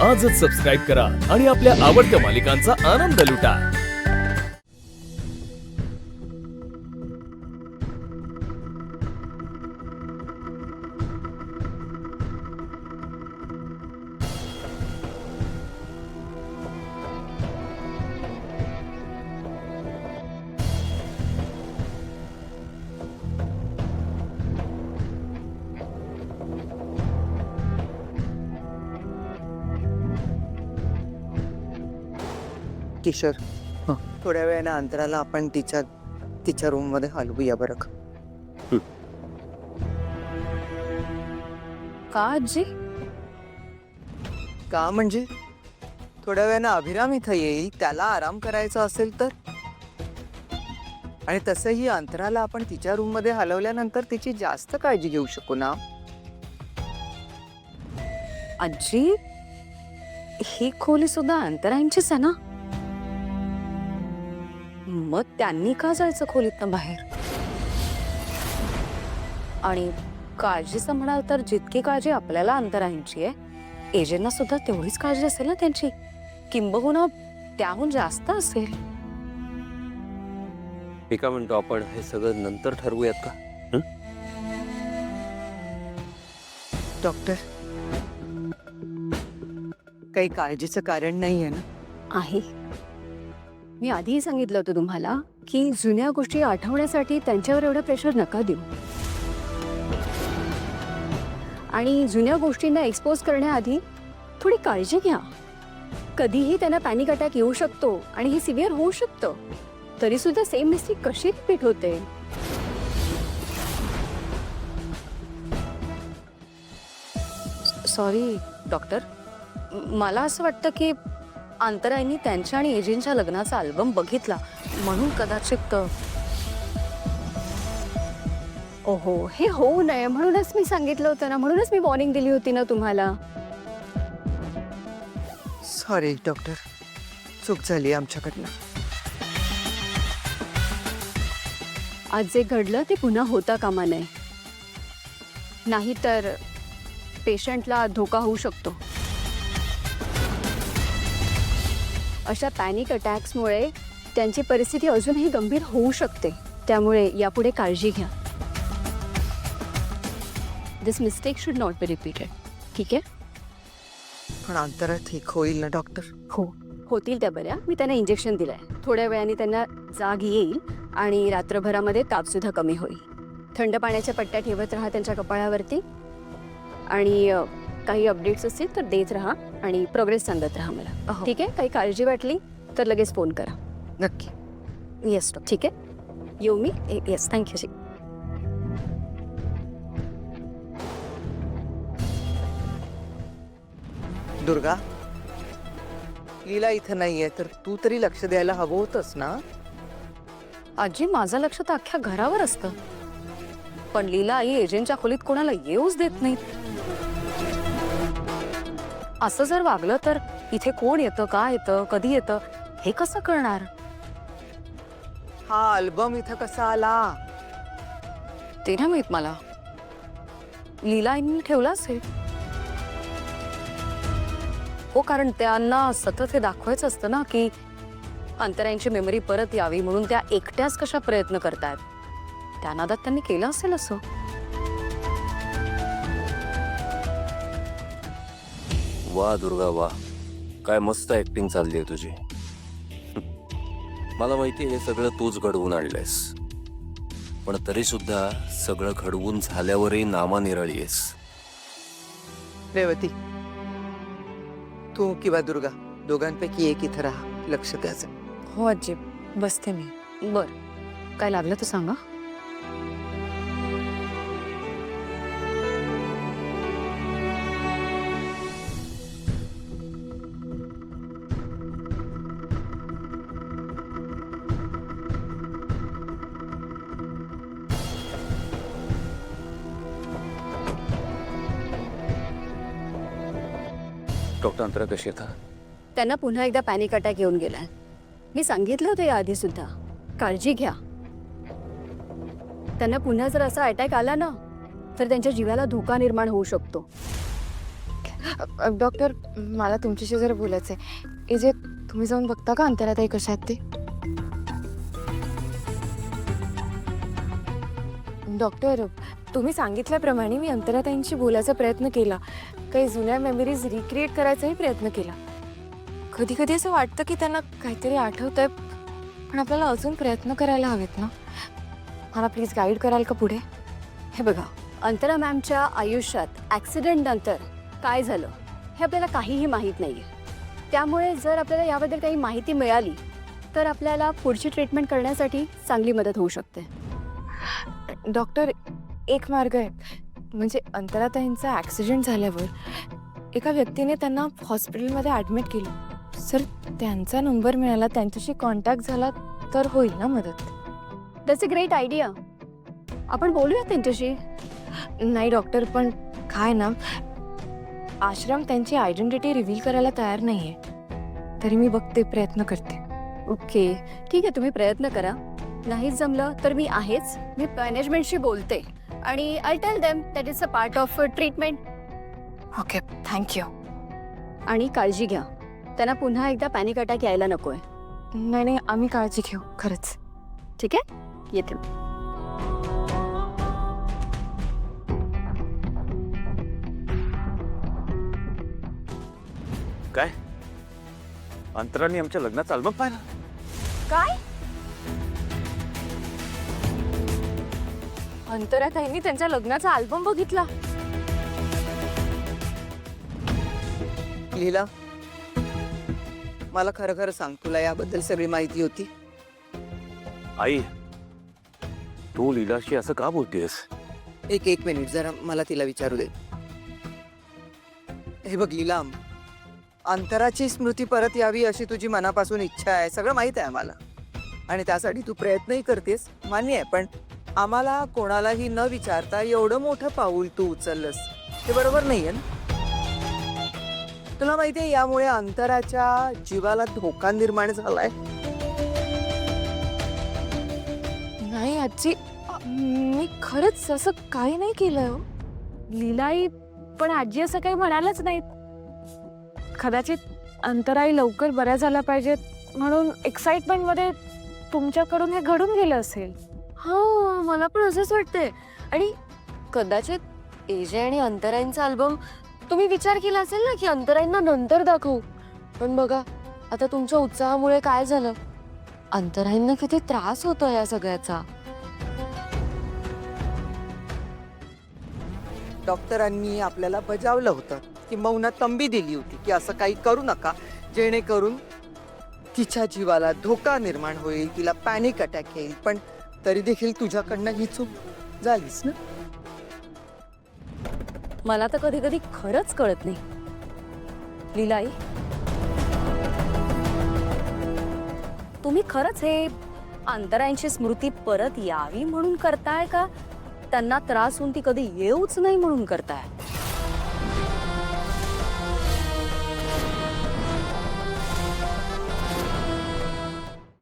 आजच सबस्क्राईब करा आणि आपल्या आवडत्या मालिकांचा आनंद लुटा. किशोर, थोड्या वेळाने अंतराला आपण तिच्या रूम मध्ये हलवूया बरं का? का आजी? का म्हणजे थोड्या वेळाने अभिराम इथं येईल, त्याला आराम करायचा असेल तर. आणि तसंही अंतराला आपण तिच्या रूम मध्ये हलवल्यानंतर तिची जास्त काळजी घेऊ शकू ना. आजी, ही खोली सुद्धा अंतरांचीच आहे ना? मग त्यांनी का जायचं खोलीतनं बाहेर? आणि काळजीचं म्हणाल तर जितकी काळजी आपल्याला अंतरांची आहे, एजेंना सुद्धा तेवढीच काळजी असेल ना त्यांची, किंबहुना त्याहून जास्त असेल. मी का म्हणतो, आपण हे सगळं नंतर ठरवूयात का? डॉक्टर, काही काळजीचं कारण नाही आहे ना? आहे. मी आधीही सांगितलं होतं तुम्हाला की जुन्या गोष्टी आठवण्यासाठी त्यांच्यावर एवढं प्रेशर नका देऊ. आणि जुन्या गोष्टींना एक्सपोज करण्याआधी थोडी काळजी घ्या. कधीही त्यांना पॅनिक अटॅक येऊ शकतो आणि हे सिव्हिअर होऊ शकतं. तरी सुद्धा सेम मिस्टेक कशी रिपीट होते? सॉरी डॉक्टर, मला असं वाटतं की अंतराईंनी त्यांच्या आणि एजेंटच्या लग्नाचा अल्बम बघितला म्हणून कदाचित. ओहो, हे होऊ नये म्हणूनच मी सांगितलं होतं ना, म्हणूनच मी वॉर्निंग दिली होती ना तुम्हाला. सॉरी डॉक्टर, चूक झाली आमच्याकडनं. आज जे घडलं ते पुन्हा होता कामा नये, नाहीतर पेशंटला धोका होऊ शकतो. अशा पॅनिक अटॅक्समुळे त्यांची परिस्थिती अजूनही गंभीर होऊ शकते. त्यामुळे यापुढे काळजी घ्या. This mistake should not be repeated. ठीक आहे? पण अंतरा ठीक होईल ना डॉक्टर? हो, होतील त्या बऱ्या. मी त्यांना इंजेक्शन दिलंय. थोड्या वेळाने त्यांना जाग येईल आणि रात्रभरामध्ये तापसुद्धा कमी होईल. थंड पाण्याच्या पट्ट्या ठेवत राहा त्यांच्या कपाळावरती. आणि काही अपडेट्स असतील तर देत राहा आणि प्रोग्रेस सांगत राहा मला. ठीक आहे? काही काळजी वाटली तर लगेच फोन करा. नक्की. Yes doctor. ठीक आहे, येऊ मी. Yes, thank you. दुर्गा, लीला इथं नाहीये तर तू तरी लक्ष द्यायला हवं होतंस ना. आजी, माझं लक्ष तर अख्ख्या घरावर असतं, पण लीला आई एजंटच्या खोलीत कोणाला येऊच देत नाहीत. असं जर वागलं तर इथे कोण येतं, का येतं, कधी येतं हे कसं कळणार? हा अल्बम इथं कसा आला? ते नाही माहित मला. लीला आईंनी ठेवला असेल. हो, कारण त्यांना सतत हे दाखवायचं असतं ना की अंतरांची मेमरी परत यावी, म्हणून त्या एकट्याच कशा प्रयत्न करतायत. त्या नादात त्यांनी केलं असेल असं. वा दुर्गा वा, काय मस्त ऍक्टिंग चालली आहे तुझी. मला माहिती हे सगळं तूच घडवून आणलंयस, पण तरी सुद्धा सगळं घडवून झाल्यावरही नामानिराळी आहेस. रेवती, तू किंवा दुर्गा दोघांपैकी एक इथं राहा, लक्ष द्यायचं. हो आजी, बसते मी. बर, काय लागलं तर सांगा. डॉक्टर अंतरा कशी आहेत? त्यांना पुन्हा एकदा पॅनिक अटॅक येऊन गेलाय. मी सांगितलं होतं याआधी सुद्धा. काळजी घ्या. त्यांना पुन्हा जर असा अटॅक आला ना तर त्यांच्या जीवाला धोका निर्माण होऊ शकतो. डॉक्टर मला तुमच्याशी जरा बोलायचं आहे. ए जे तुम्ही जाऊन बघता का अंतराताई कशा आहेत ते? डॉक्टर तुम्ही सांगितल्याप्रमाणे मी अंतराताईंशी बोलायचा प्रयत्न केला, काही जुन्या मेमरीज रिक्रिएट करायचाही प्रयत्न केला. कधी कधी असं वाटतं की त्यांना काहीतरी आठवतंय, पण आपल्याला अजून प्रयत्न करायला हवेत ना. मला प्लीज गाईड कराल का पुढे? हे बघा, अंतरा मॅमच्या आयुष्यात ॲक्सिडेंट नंतर काय झालं हे आपल्याला काहीही माहीत नाही आहे. त्यामुळे जर आपल्याला याबद्दल काही माहिती मिळाली तर आपल्याला पुढची ट्रीटमेंट करण्यासाठी चांगली मदत होऊ शकते. डॉक्टर एक मार्ग आहे, म्हणजे अंतराताईंचा ॲक्सिडेंट झाल्यावर एका व्यक्तीने त्यांना हॉस्पिटलमध्ये ॲडमिट केलं. सर त्यांचा नंबर मिळाला, त्यांच्याशी कॉन्टॅक्ट झाला तर होईल ना मदत? That's a great idea. आपण बोलूया त्यांच्याशी. नाही डॉक्टर, पण काय ना, आश्रम त्यांची आयडेंटिटी रिव्हील करायला तयार नाही आहे. तरी मी बघते, प्रयत्न करते. ओके ठीक आहे, तुम्ही प्रयत्न करा. नाहीच जमलं तर मी आहेच. मी मॅनेजमेंटशी बोलते आणि I tell them that is a part of treatment. Okay, thank you. आणि काळजी घ्या, त्यांना पुन्हा एकदा पॅनिक अटॅक यायला नको आहे. नाही नाही, आम्ही काळजी घेऊ खरंच. ठीक आहे, येते. काय अंतराने आमच्या लग्नाचा अल्बम पाहिला? काय? अंतराताईंनी त्यांच्या लग्नाचा अल्बम बघितला? लीला, मला खरं खरं सांग, तुला याबद्दल सगळी माहिती होती? आई, तू लीलाशी असं का बोलतेस? एक मिनिट, जरा मला तिला विचारू दे. हे बघ लीला, अंतराची स्मृती परत यावी अशी तुझी मनापासून इच्छा आहे, सगळं माहित आहे आम्हाला, आणि त्यासाठी तू प्रयत्नही करतेस, मान्य आहे. पण आम्हाला कोणालाही न विचारता एवढं मोठं पाऊल तू उचललंस, ते बरोबर नाहीये ना? तुला माहितीये यामुळे अंतराच्या जीवाला धोका निर्माण झालाय. नाही आजी, मी खरंच असं काही नाही केलं. लीलाई, पण आजी असं काही म्हणालच नाहीत. कदाचित अंतराई लवकर बऱ्या झाल्या पाहिजेत म्हणून एक्साइटमेंटमध्ये तुमच्याकडून हे घडून गेलं असेल. हो, मला पण असंच वाटतंय. आणि कदाचित एजे आणि अंतराईंचा अल्बम तुम्ही विचार केला असेल ना की अंतराईंना नंतर दाखवू, पण बघा आता तुमच्या उत्साहामुळे काय झालं, अंतराईंना किती त्रास होतो या सगळ्याचा. डॉक्टरांनी आपल्याला बजावलं होतं, किंबहुना तंबी दिली होती की असं काही करू नका, जेणेकरून तिच्या जीवाला धोका निर्माण होईल, तिला पॅनिक अटॅक येईल. पण तरी देखील तुझ्याकडनं ही चूक झालीच ना. मला तर कधी कधी खरंच कळत नाही. लीलाई, तुम्ही खरंच हे अंतरांची स्मृती परत यावी म्हणून करताय का त्यांना त्रास होऊन ती कधी येऊच नाही म्हणून करताय?